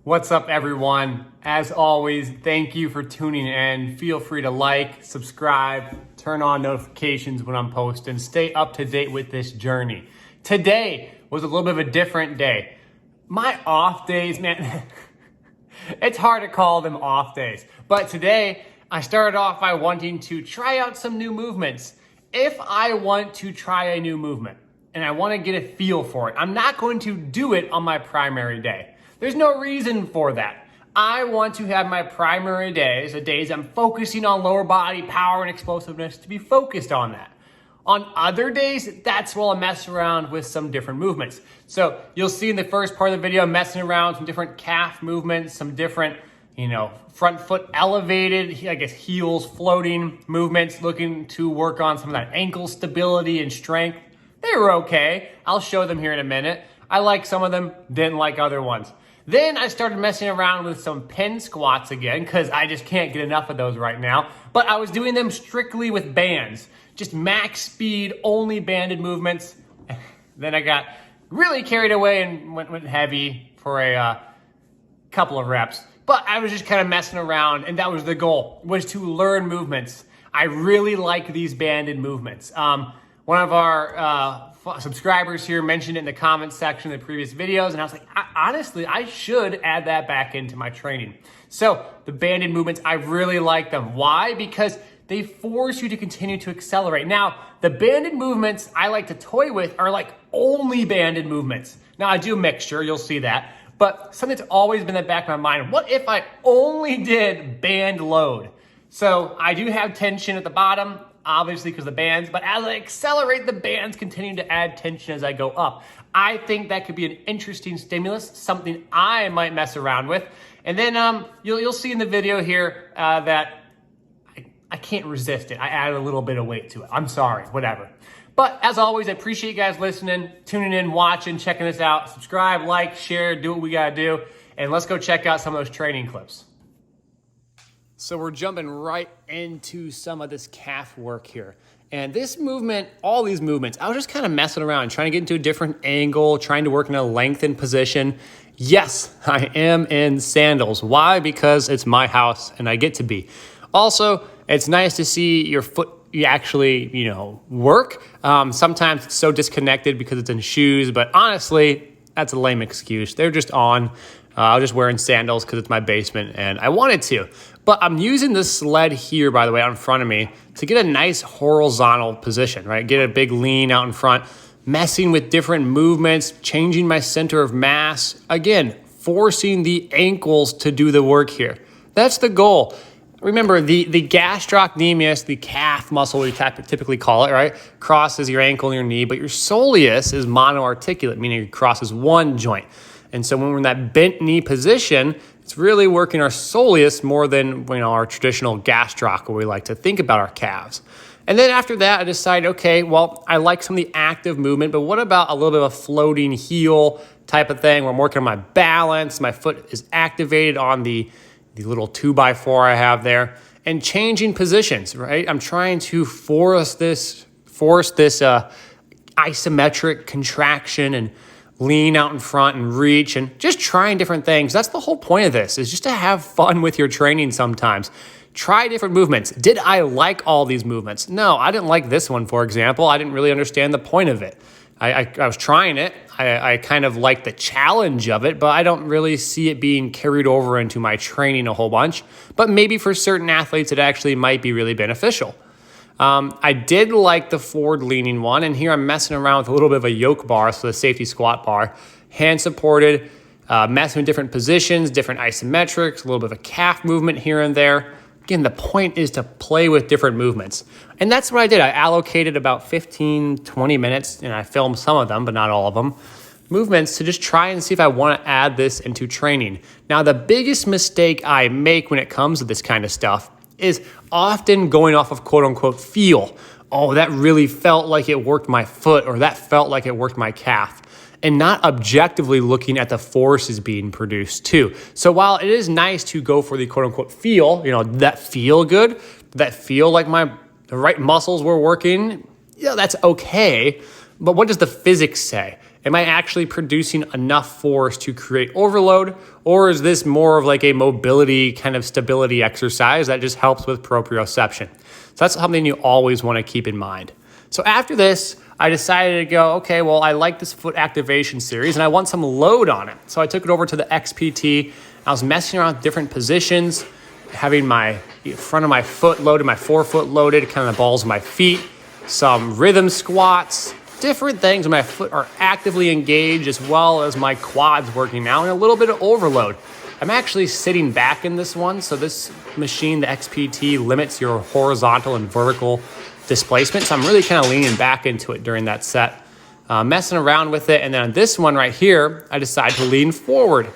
What's up, everyone? As always, thank you for tuning in. Feel free to like, subscribe, turn on notifications when I'm posting. Stay up to date with this journey. Today was a little bit of a different day. My off days, man, it's hard to call them off days. But today, I started off by wanting to try out some new movements. If I want to try a new movement and I want to get a feel for it, I'm not going to do it on my primary day. There's no reason for that. I want to have my primary days, the days I'm focusing on lower body power and explosiveness, to be focused on that. On other days, that's where I'll mess around with some different movements. So you'll see in the first part of the video, I'm messing around with some different calf movements, some different, front foot elevated, I guess heels floating movements, looking to work on some of that ankle stability and strength. They were okay. I'll show them here in a minute. I like some of them, didn't like other ones. Then I started messing around with some pin squats again because I just can't get enough of those right now. But I was doing them strictly with bands, just max speed, only banded movements. Then I got really carried away and went heavy for a couple of reps. But I was just kind of messing around, and that was the goal, was to learn movements. I really like these banded movements. One of our subscribers here mentioned it in the comments section of the previous videos, and I was like, honestly, I should add that back into my training. So the banded movements, I really like them. Why? Because they force you to continue to accelerate. Now, the banded movements I like to toy with are like only banded movements. Now, I do a mixture, you'll see that, but something that's always been in the back of my mind, what if I only did band load? So I do have tension at the bottom, obviously because of the bands, but as I accelerate, the bands continue to add tension as I go up. I think that could be an interesting stimulus, something I might mess around with. And then you'll see in the video here that I can't resist it. I added a little bit of weight to it. I'm sorry, whatever. But as always, I appreciate you guys listening, tuning in, watching, checking this out. Subscribe, like, share, do what we gotta do. And let's go check out some of those training clips. So we're jumping right into some of this calf work here. And this movement, all these movements, I was just kind of messing around, trying to get into a different angle, trying to work in a lengthened position. Yes, I am in sandals. Why? Because it's my house and I get to be. Also, it's nice to see your foot actually, work. Sometimes it's so disconnected because it's in shoes, but honestly, that's a lame excuse. They're just on. I was just wearing sandals because it's my basement and I wanted to. But I'm using this sled here, by the way, out in front of me to get a nice horizontal position, right? Get a big lean out in front, messing with different movements, changing my center of mass. Again, forcing the ankles to do the work here. That's the goal. Remember, the gastrocnemius, the calf muscle, we typically call it, right? Crosses your ankle and your knee, but your soleus is monoarticulate, meaning it crosses one joint. And so when we're in that bent knee position, it's really working our soleus more than our traditional gastroc, where we like to think about our calves. And then after that, I decided, okay, well, I like some of the active movement, but what about a little bit of a floating heel type of thing where I'm working on my balance, my foot is activated on the little 2x4 I have there, and changing positions, right? I'm trying to force this isometric contraction and lean out in front and reach and just trying different things. That's the whole point of this, is just to have fun with your training sometimes. Try different movements. Did I like all these movements? No, I didn't like this one, for example. I didn't really understand the point of it. I was trying it. I kind of like the challenge of it, but I don't really see it being carried over into my training a whole bunch. But maybe for certain athletes, it actually might be really beneficial. I did like the forward leaning one, and here I'm messing around with a little bit of a yoke bar, so the safety squat bar, hand supported, messing with different positions, different isometrics, a little bit of a calf movement here and there. Again, the point is to play with different movements. And that's what I did. I allocated about 15, 20 minutes, and I filmed some of them, but not all of them, movements to just try and see if I want to add this into training. Now, the biggest mistake I make when it comes to this kind of stuff is often going off of quote unquote feel. Oh, that really felt like it worked my foot, or that felt like it worked my calf. And not objectively looking at the forces being produced too. So while it is nice to go for the quote unquote feel, that feel good, that feel like the right muscles were working, that's okay. But what does the physics say? am I actually producing enough force to create overload, or is this more of like a mobility kind of stability exercise that just helps with proprioception? So that's something you always want to keep in mind. So after this, I decided to go, okay, well, I like this foot activation series and I want some load on it. So I took it over to the XPT. I was messing around with different positions, having my front of my foot loaded, my forefoot loaded, kind of the balls of my feet, some rhythm squats, different things. My foot are actively engaged as well as my quads working now, and a little bit of overload. I'm actually sitting back in this one. So this machine, the XPT, limits your horizontal and vertical displacement. So I'm really kind of leaning back into it during that set, messing around with it. And then on this one right here, I decided to lean forward.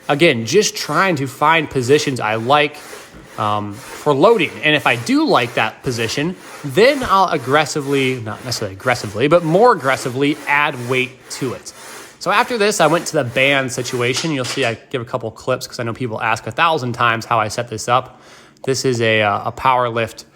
Again, just trying to find positions I like for loading. And if I do like that position, then I'll aggressively, not necessarily aggressively, but more aggressively add weight to it. So after this, I went to the band situation. You'll see I give a couple clips because I know people ask 1,000 times how I set this up. This is a power lift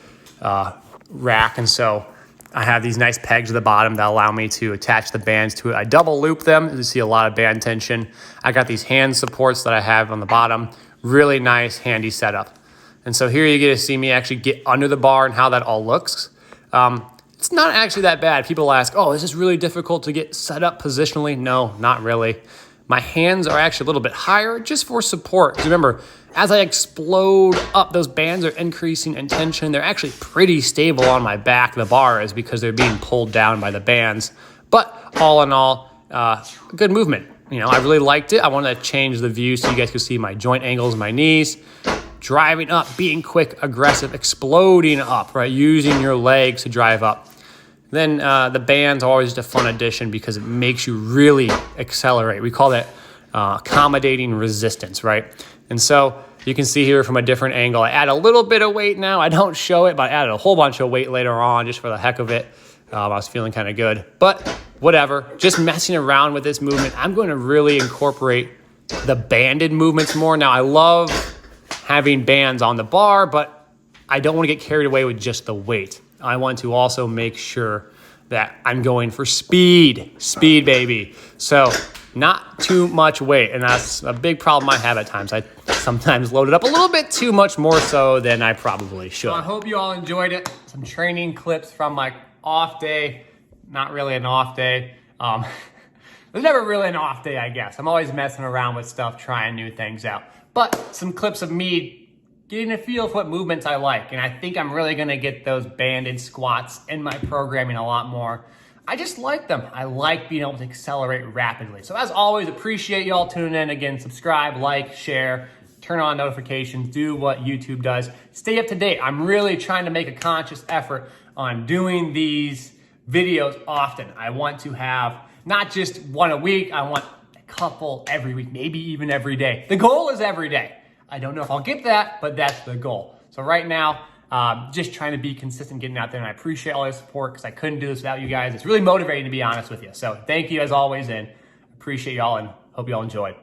rack, and so I have these nice pegs at the bottom that allow me to attach the bands to it. I double loop them to see a lot of band tension. I got these hand supports that I have on the bottom. Really nice, handy setup. And so here you get to see me actually get under the bar and how that all looks. It's not actually that bad. People ask, oh, is this really difficult to get set up positionally? No, not really. My hands are actually a little bit higher just for support. Because remember, as I explode up, those bands are increasing in tension. They're actually pretty stable on my back. The bar is because they're being pulled down by the bands. But all in all, good movement. You know, I really liked it. I wanted to change the view so you guys could see my joint angles, my knees. Driving up, being quick, aggressive, exploding up, right? Using your legs to drive up. Then the band's always just a fun addition because it makes you really accelerate. We call that accommodating resistance, right? And so you can see here from a different angle, I add a little bit of weight now. I don't show it, but I added a whole bunch of weight later on just for the heck of it. I was feeling kind of good, but whatever. Just messing around with this movement. I'm going to really incorporate the banded movements more. Now, I love having bands on the bar, but I don't want to get carried away with just the weight. I want to also make sure that I'm going for speed, baby. So not too much weight, and that's a big problem I have at times. I sometimes load it up a little bit too much, more so than I probably should. Well, I hope you all enjoyed it. Some training clips from my off day. Not really an off day. There's never really an off day, I guess. I'm always messing around with stuff, trying new things out. But some clips of me getting a feel for what movements I like. And I think I'm really gonna get those banded squats in my programming a lot more. I just like them. I like being able to accelerate rapidly. So as always, appreciate y'all tuning in. Again, subscribe, like, share, turn on notifications, do what YouTube does. Stay up to date. I'm really trying to make a conscious effort on doing these videos often. I want to have not just one a week, I want couple every week, maybe even every day. The goal is every day. I don't know if I'll get that, but that's the goal. So right now, just trying to be consistent getting out there, and I appreciate all your support because I couldn't do this without you guys. It's really motivating, to be honest with you. So thank you as always, and appreciate y'all, and hope y'all enjoy.